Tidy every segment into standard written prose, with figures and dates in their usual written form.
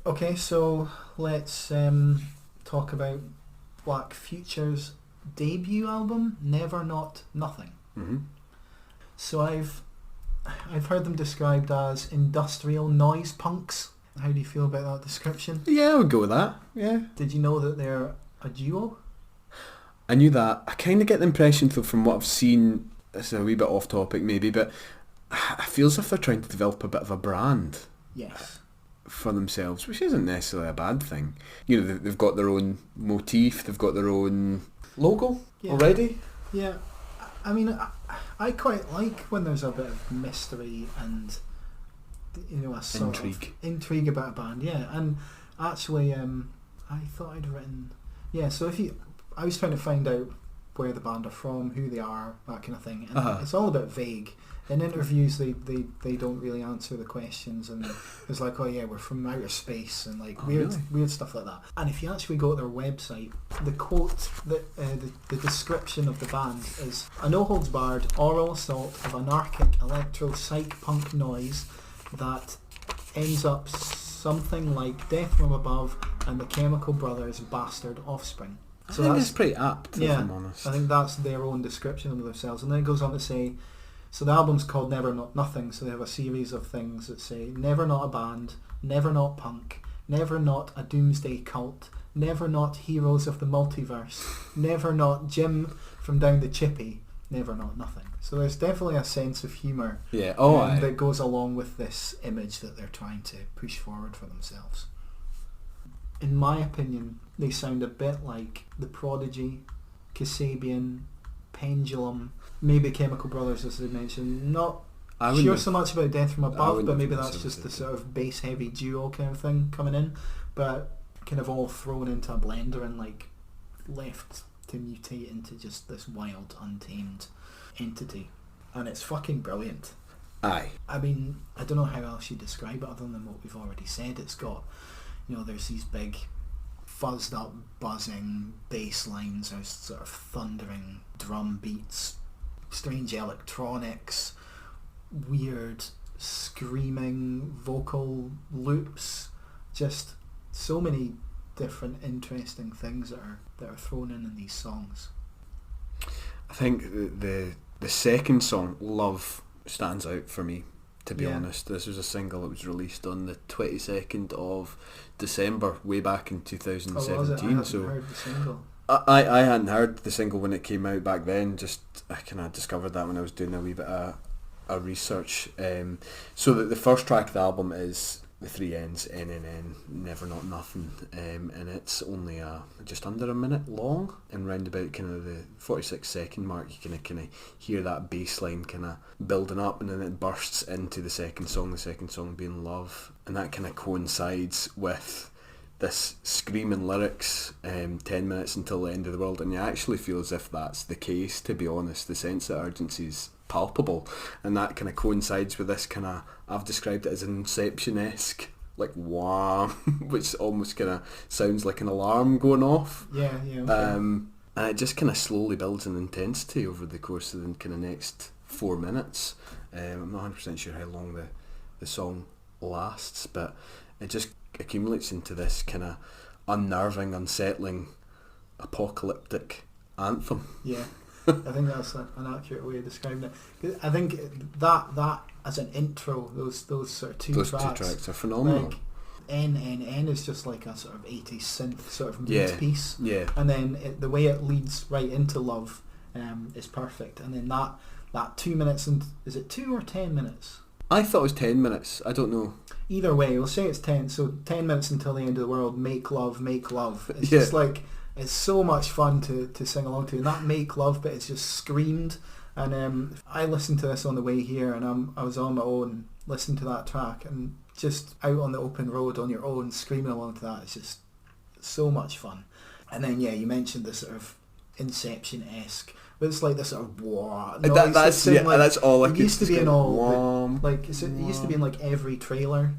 Okay, so let's talk about Black Future's debut album, Never Not Nothing. Mm-hmm. So I've heard them described as industrial noise punks. How do you feel about that description? Yeah, I would go with that. Yeah. Did you know that they're a duo? I knew that. I kind of get the impression, though, from what I've seen, this is a wee bit off topic maybe, but I feel as if they're trying to develop a bit of a brand. Yes. For themselves, which isn't necessarily a bad thing. You know, they've got their own motif, they've got their own logo already. Yeah. I mean, I quite like when there's a bit of mystery and, you know, a sort of intrigue about a band. Yeah, and actually, I thought I'd written. Yeah, so I was trying to find out where the band are from, who they are, that kind of thing, and it's all a bit vague. In interviews, they don't really answer the questions, and it's like, oh yeah, we're from outer space, and like weird stuff like that. And if you actually go to their website, the quote, the description of the band is a no-holds-barred oral assault of anarchic electro-psych punk noise that ends up something like Death from Above and the Chemical Brothers' Bastard Offspring. So I think that's pretty apt, if I'm honest. I think that's their own description of themselves. And then it goes on to say, so the album's called Never Not Nothing, so they have a series of things that say never not a band, never not punk, never not a doomsday cult, never not heroes of the multiverse, never not Jim from down the Chippy, never not nothing. So there's definitely a sense of humour that goes along with this image that they're trying to push forward for themselves. In my opinion, they sound a bit like The Prodigy, Kasabian, Pendulum, maybe Chemical Brothers, as I mentioned. Not sure so much about Death from Above, but maybe that's just the sort of bass heavy duo kind of thing coming in, but kind of all thrown into a blender and like left to mutate into just this wild, untamed entity. And it's fucking brilliant. Aye. I mean, I don't know how else you describe it other than what we've already said. It's got, you know, there's these big fuzzed up buzzing bass lines, there's sort of thundering drum beats, strange electronics, weird screaming vocal loops, just so many different interesting things that are thrown in these songs. I think the second song, Love, stands out for me, to be honest. This was a single that was released on the 22nd of December, way back in 2017. I hadn't heard the single. I hadn't heard the single when it came out back then. Just I kind of discovered that when I was doing a wee bit of research. So the first track of the album is the three N's, NNN, Never Not Nothing, and it's only just under a minute long, and round about kind of the 46-second mark you kind of hear that bass line kind of building up, and then it bursts into the second song being Love, and that kind of coincides with this screaming lyrics, 10 minutes until the end of the world, and you actually feel as if that's the case, to be honest. The sense of urgency is palpable, and that kind of coincides with this kind of, I've described it as an Inception-esque, like wham, which almost kind of sounds like an alarm going off. Okay. And it just kind of slowly builds in intensity over the course of the kind of next 4 minutes. I'm not 100% sure how long the song lasts, but it just accumulates into this kind of unnerving, unsettling, apocalyptic anthem. Yeah. I think that's an accurate way of describing it. I think that as an intro, those sort of two tracks are phenomenal. Like N is just like a sort of 80s synth sort of mid piece. Yeah. And then the way it leads right into Love is perfect. And then that 2 minutes, and is it 2 or 10 minutes? I thought it was 10 minutes. I don't know. Either way, we'll say it's 10. So 10 minutes until the end of the world. Make love, make love. It's just like, it's so much fun to sing along to. And that make love bit is just screamed. And I listened to this on the way here, and I was on my own listening to that track, and just out on the open road on your own screaming along to that. It's just so much fun. And then you mentioned the sort of Inception-esque, but it's like this sort of wah noise. That's all I could. It used to be in all it used to be in like every trailer.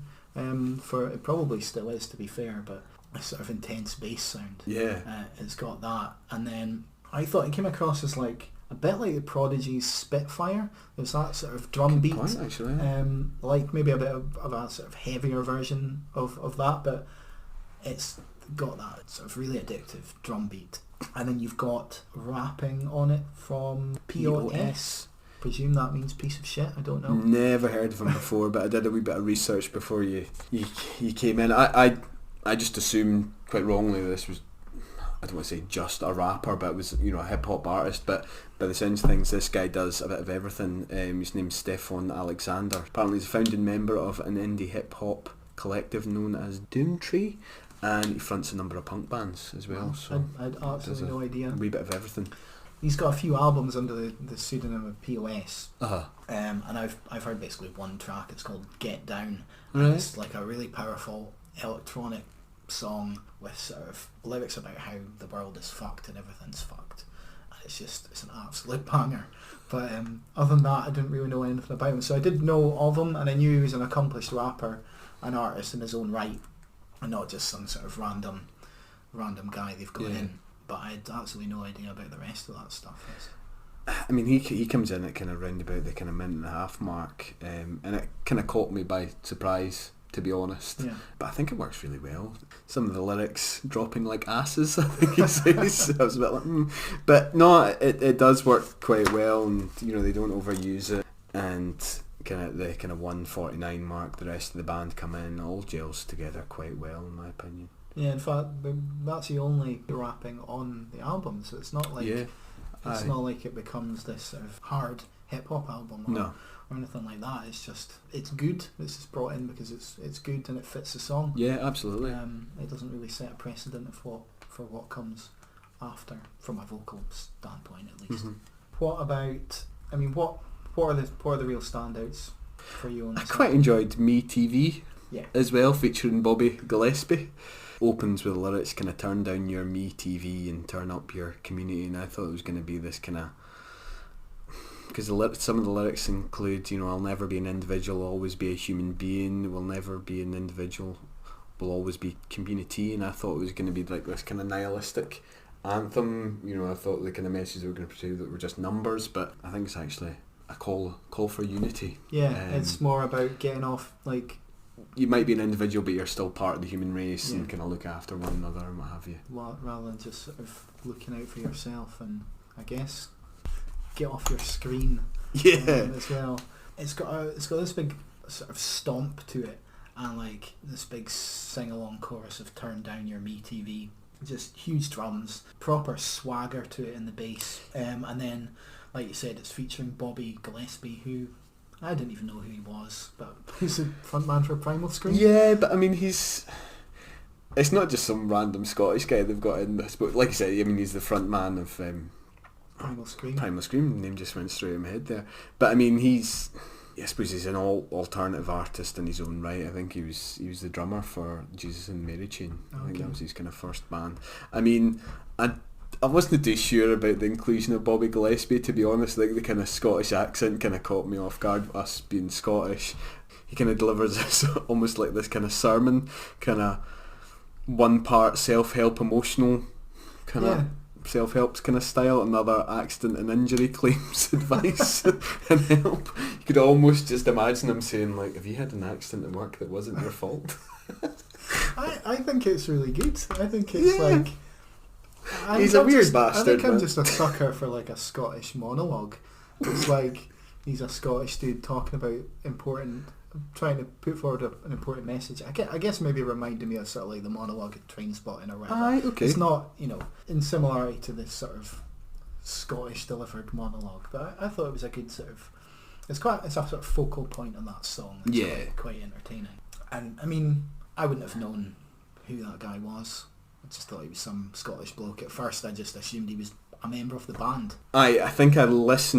For it probably still is, to be fair, but a sort of intense bass sound. Yeah. It's got that, and then I thought it came across as like a bit like the Prodigy's Spitfire. There's that sort of drum beat, point, actually. like maybe a bit of a sort of heavier version of that, but it's got that sort of really addictive drum beat. And then you've got rapping on it from POS. Presume that means piece of shit. I don't know. Never heard of him before, but I did a wee bit of research before you came in. I just assumed quite wrongly that this was, I don't want to say just a rapper, but it was, you know, a hip hop artist. But by the sounds of things, this guy does a bit of everything. His name's Stefan Alexander. Apparently, he's a founding member of an indie hip hop collective known as Doomtree, and he fronts a number of punk bands as well. So I'd absolutely no idea. A wee bit of everything. He's got a few albums under the pseudonym of POS, Uh-huh. and I've heard basically one track. It's called Get Down. Right. And it's like a really powerful electronic song with sort of lyrics about how the world is fucked and everything's fucked. And it's an absolute banger. But other than that, I didn't really know anything about him. So I did know of him, and I knew he was an accomplished rapper, an artist in his own right, and not just some sort of random guy they've got in. But I had absolutely no idea about the rest of that stuff. I mean, he comes in at kind of round about the kind of minute and a half mark, and it kind of caught me by surprise, to be honest. Yeah. But I think it works really well. Some of the lyrics dropping like asses, I think he says. I was a bit like, But no, it does work quite well, and you know, they don't overuse it. And the kind of 1:49 mark, the rest of the band come in, all gels together quite well, in my opinion. Yeah, in fact, that's the only rapping on the album, so it's not like not like it becomes this sort of hard hip hop album or anything like that. It's just, it's good. It's just brought in because it's good and it fits the song. Yeah, absolutely. It doesn't really set a precedent for what comes after, from a vocal standpoint at least. Mm-hmm. What about? I mean, what are the real standouts for you on this? I quite enjoyed Me TV as well, featuring Bobby Gillespie. Opens with the lyrics, kind of turn down your Me TV and turn up your community, and I thought it was going to be this kind of, because some of the lyrics include, you know, I'll never be an individual, I'll always be a human being, we'll never be an individual, we'll always be community, and I thought it was going to be like this kind of nihilistic anthem. You know, I thought the kind of message they were going to portray that were just numbers, but I think it's actually a call for unity. Yeah, it's more about getting off, like, you might be an individual, but you're still part of the human race and kind of look after one another and what have you. Rather than just sort of looking out for yourself, and I guess get off your screen. As well. It's got this big sort of stomp to it, and like this big sing along chorus of "Turn Down Your Me TV." Just huge drums, proper swagger to it in the bass, and then, like you said, it's featuring Bobby Gillespie, who I didn't even know who he was, but he's a frontman for Primal Scream. Yeah, but I mean, it's not just some random Scottish guy they've got in this, but like I said, I mean, he's the frontman of Primal Scream. Primal Scream, name just went straight in my head there. But I mean, I suppose he's an alternative artist in his own right. I think he was the drummer for Jesus and Mary Chain. I think that was his kind of first band. I mean, I wasn't too sure about the inclusion of Bobby Gillespie, to be honest. Like, the kind of Scottish accent kind of caught me off guard, us being Scottish. He kind of delivers this almost like this kind of sermon, kind of one part self-help emotional, kind of self-help kind of style, another accident and injury claims advice and help. You could almost just imagine him saying, like, have you had an accident at work that wasn't your fault? I think it's really good. I think it's like... He's a weird bastard. I think I'm just a sucker for like a Scottish monologue. It's like he's a Scottish dude talking about trying to put forward an important message. I guess maybe reminding me of sort of like the monologue at Trainspotting or whatever. Okay. It's not, you know, in similarity to this sort of Scottish delivered monologue, but I thought it was a good sort of... It's a sort of focal point on that song. It's quite entertaining. And I mean, I wouldn't have known who that guy was. I just thought he was some Scottish bloke. At first I just assumed he was a member of the band. I think I was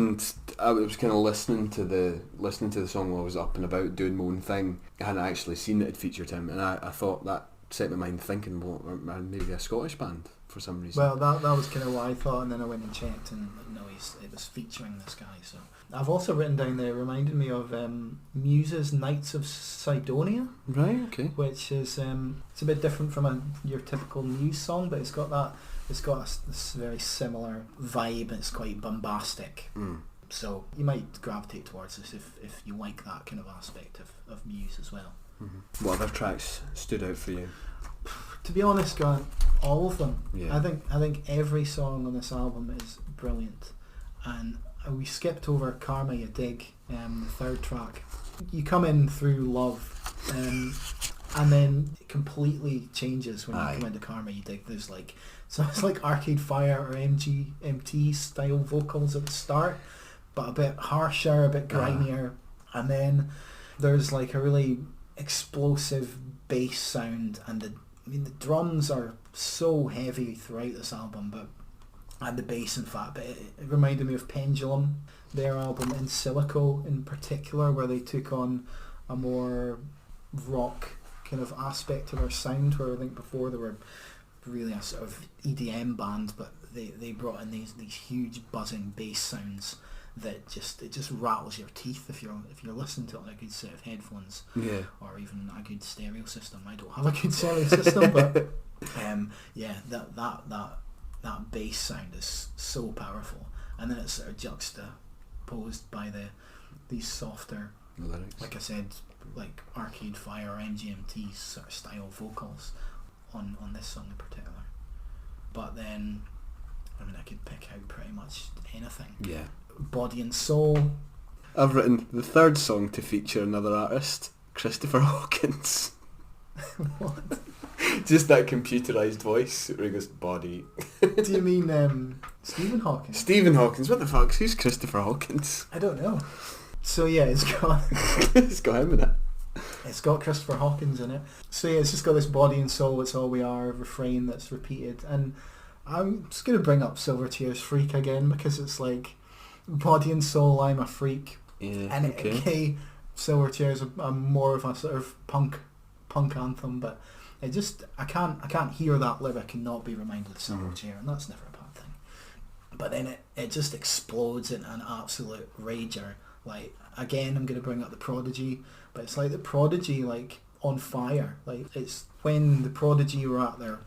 kind of listening to the song while I was up and about doing my own thing. I hadn't actually seen that it featured him, and I thought that set my mind thinking, well, maybe a Scottish band for some reason. Well, that was kind of what I thought, and then I went and checked, and no, it was featuring this guy. So I've also written down there, reminded me of Muse's Knights of Sidonia. Right, okay. Which is it's a bit different from your typical Muse song, but it's got this very similar vibe. It's quite bombastic. So you might gravitate towards this if you like that kind of aspect of Muse as well. Mm-hmm. What other tracks stood out for you? To be honest, Grant, all of them. Yeah. I think every song on this album is brilliant, and we skipped over Karma You Dig, the third track. You come in through Love, and then it completely changes when you come into Karma You Dig. There's like, so it's like Arcade Fire or MGMT style vocals at the start, but a bit harsher, a bit grimier, and then there's like a really explosive bass sound, and the drums are so heavy throughout this album, and the bass in fact, but it reminded me of Pendulum, their album In Silico in particular, where they took on a more rock kind of aspect to their sound, where I think before they were really a sort of EDM band, but they brought in these huge buzzing bass sounds that it just rattles your teeth if you're listening to it on a good set of headphones, or even a good stereo system. I don't have a good stereo system, but that bass sound is so powerful, and then it's sort of juxtaposed by these softer lyrics, like I said, like Arcade Fire or MGMT sort of style vocals on this song in particular. But then, I mean, I could pick out pretty much anything. Yeah. Body and Soul. I've written the third song to feature another artist, Christopher Hawkins. What? Just that computerised voice where he goes, body. Do you mean Stephen Hawking? Stephen Hawkins, what the fuck? Who's Christopher Hawkins? I don't know. So yeah, it's got it's got him in it. It's got Christopher Hawkins in it. So yeah, it's just got this Body and Soul, it's all we are refrain that's repeated, and I'm just going to bring up Silverchair's Freak again, because it's like Body and Soul, I'm a freak, and okay, Silverchair's a more of a sort of punk anthem, but it just I can't hear that lyric and not be reminded of Silverchair, and that's never a bad thing. But then it just explodes into an absolute rager. Like, again, I'm going to bring up The Prodigy, but it's like The Prodigy, like, on fire. Like, it's when The Prodigy were at their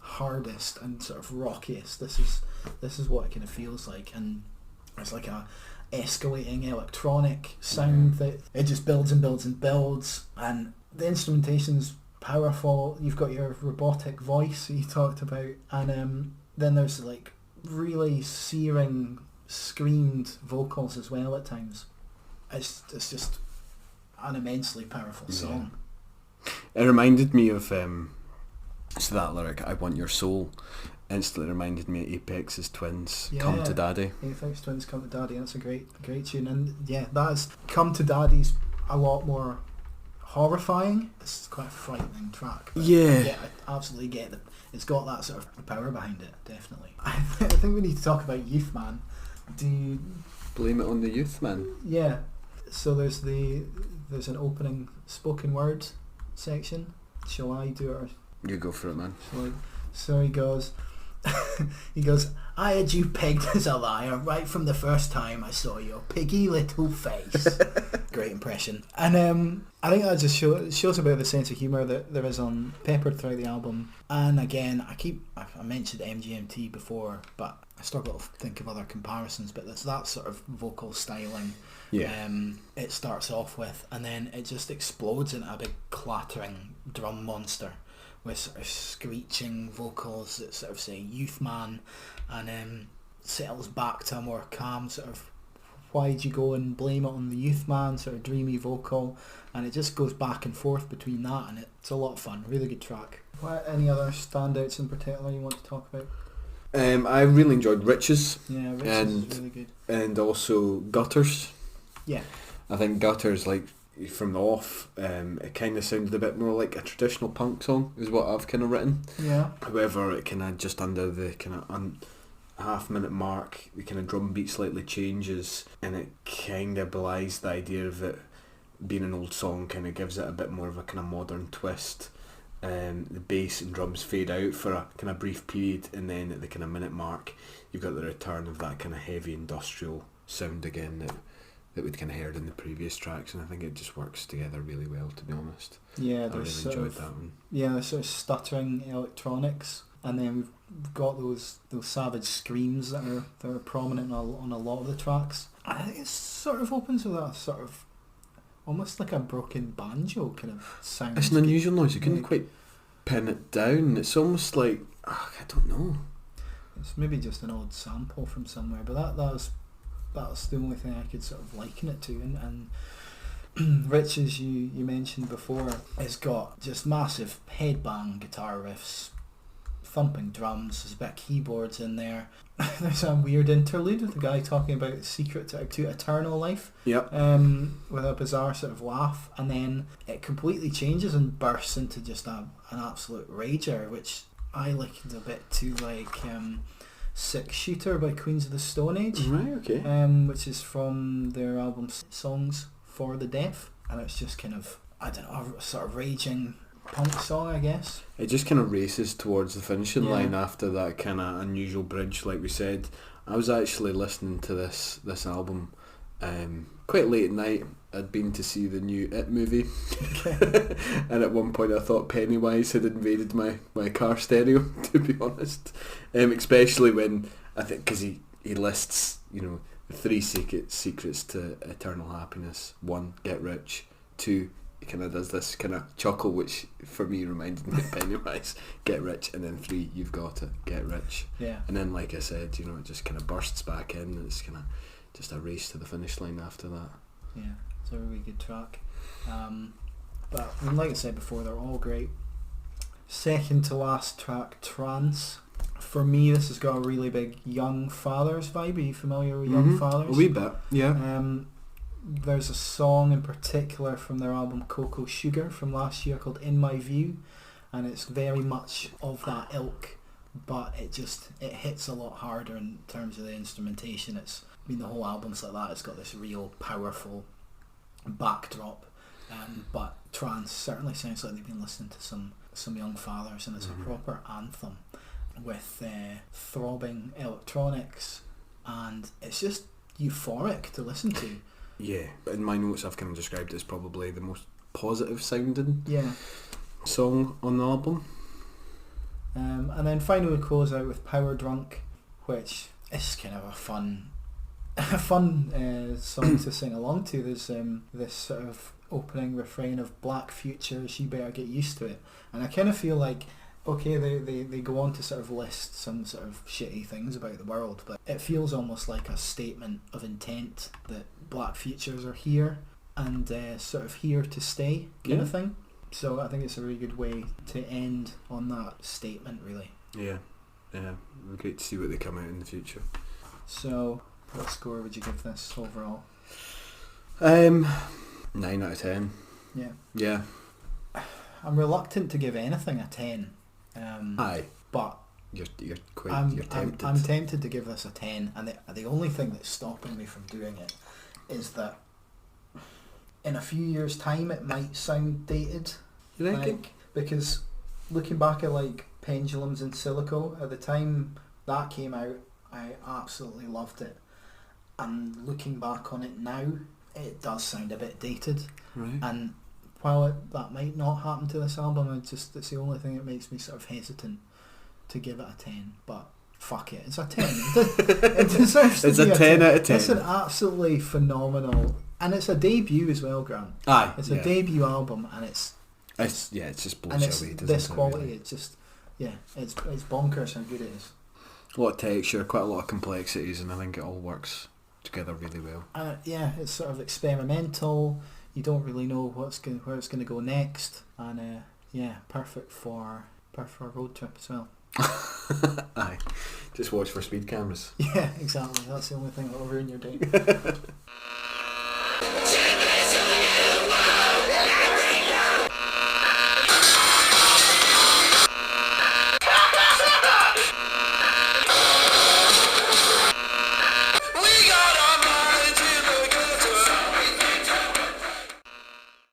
hardest and sort of rockiest. This is what it kind of feels like, and it's like a escalating electronic sound that it just builds and builds and builds, and the instrumentation's powerful. You've got your robotic voice that you talked about, and then there's like really searing screamed vocals as well at times. It's just an immensely powerful song. It reminded me of so that lyric, I want your soul, instantly reminded me of Apex's Twins, Come to Daddy. Apex Twins, Come to Daddy, that's a great tune, and yeah, that's Come to Daddy's a lot more horrifying. This is quite a frightening track. Yeah, I absolutely get it. It's got that sort of power behind it, definitely. I think we need to talk about Youth Man. Do you blame it on the youth, man? Yeah. So there's an opening spoken word section. Shall I do it? Or you go for it, man. So he goes, I had you pegged as a liar right from the first time I saw your piggy little face. Great impression. And I think that just shows a bit of the sense of humour that there is peppered throughout the album. And again, I mentioned MGMT before, but I struggle to think of other comparisons, but it's that sort of vocal styling. Yeah. It starts off with, and then it just explodes into a big clattering drum monster with sort of screeching vocals that sort of say Youth Man, and settles back to a more calm sort of why'd you go and blame it on the Youth Man sort of dreamy vocal, and it just goes back and forth between that, and it's a lot of fun. Really good track. Any other standouts in particular you want to talk about? I really enjoyed Riches. Yeah, Riches is really good. And also Gutters. Yeah. I think Gutters, like, from the off, it kind of sounded a bit more like a traditional punk song, is what I've kind of written. Yeah. However, it kind of just under the kind of half-minute mark, the kind of drum beat slightly changes, and it kind of belies the idea of it being an old song, kind of gives it a bit more of a kind of modern twist. the bass and drums fade out for a kind of brief period, and then at the kind of minute mark you've got the return of that kind of heavy industrial sound again that we'd kind of heard in the previous tracks, and I think it just works together really well, to be honest. Yeah, I really enjoyed that one. Yeah, there's sort of stuttering electronics, and then we've got those savage screams that are prominent on a lot of the tracks. I think it sort of opens with a sort of almost like a broken banjo kind of sound. It's an unusual noise. You couldn't quite pin it down. It's almost like, I don't know. It's maybe just an odd sample from somewhere, but that was the only thing I could sort of liken it to. And Rich, as you mentioned before, has got just massive headbang guitar riffs, thumping drums, there's a bit of keyboards in there. There's a weird interlude with the guy talking about the secret to eternal life. Yep. With a bizarre sort of laugh, and then it completely changes and bursts into just an absolute rager, which I likened a bit to like Six Shooter by Queens of the Stone Age. Right, okay. Which is from their album Songs for the Deaf, and it's just kind of, I don't know, a sort of raging punk song, I guess. It just kind of races towards the finishing line after that kind of unusual bridge, like we said. I was actually listening to this album quite late at night. I'd been to see the new It movie, and at one point I thought Pennywise had invaded my car stereo, to be honest. Especially when, I think, because he lists, the 3 secrets to eternal happiness. 1, get rich. 2, he kind of does this kind of chuckle, which for me reminded me of Pennywise. Get rich. And then 3, you've got it, get rich. Yeah. And then, like I said, it just kind of bursts back in, and it's kind of just a race to the finish line after that. Yeah, it's a really good track. But like I said before, they're all great. Second to last track, Trance. For me, this has got a really big Young Fathers vibe. Are you familiar with Young Fathers? A wee bit, yeah. There's a song in particular from their album Cocoa Sugar from last year called In My View, and it's very much of that ilk, but it hits a lot harder in terms of the instrumentation. The whole album's like that. It's got this real powerful backdrop, but Trance certainly sounds like they've been listening to some Young Fathers, and it's a proper anthem with throbbing electronics, and it's just euphoric to listen to. Yeah, in my notes I've kind of described it as probably the most positive sounding song on the album. And then finally we close out with Power Drunk, which is kind of a fun song to sing along to. There's this sort of opening refrain of Black Futures, you better get used to it. And I kind of feel like, okay, they go on to sort of list some sort of shitty things about the world, but it feels almost like a statement of intent that Black Futures are here and sort of here to stay kind of thing. So I think it's a really good way to end on that statement, really. Yeah. Great to see what they come out in the future. So, what score would you give this overall? 9 out of 10. Yeah. Yeah. I'm reluctant to give anything a 10. Aye. But you're tempted. I'm tempted to give this a 10, and the only thing that's stopping me from doing it is that in a few years' time it might sound dated. You think? Because looking back at like Pendulums in Silico, at the time that came out, I absolutely loved it. And looking back on it now, it does sound a bit dated. Right. And while that might not happen to this album, it's the only thing that makes me sort of hesitant to give it a 10. But fuck it, it's a 10. It deserves to it's be a 10 out of 10. It's an absolutely phenomenal, and it's a debut as well, Grant. Aye. It's a debut album, and it's just bullshit. And it's this quality. Really? It's just it's bonkers how good it is. A lot of texture, quite a lot of complexities, and I think it all works together really well. It's sort of experimental. You don't really know where it's going to go next, and perfect for a road trip as well. Aye, just watch for speed cameras. Yeah, exactly. That's the only thing that will ruin your day.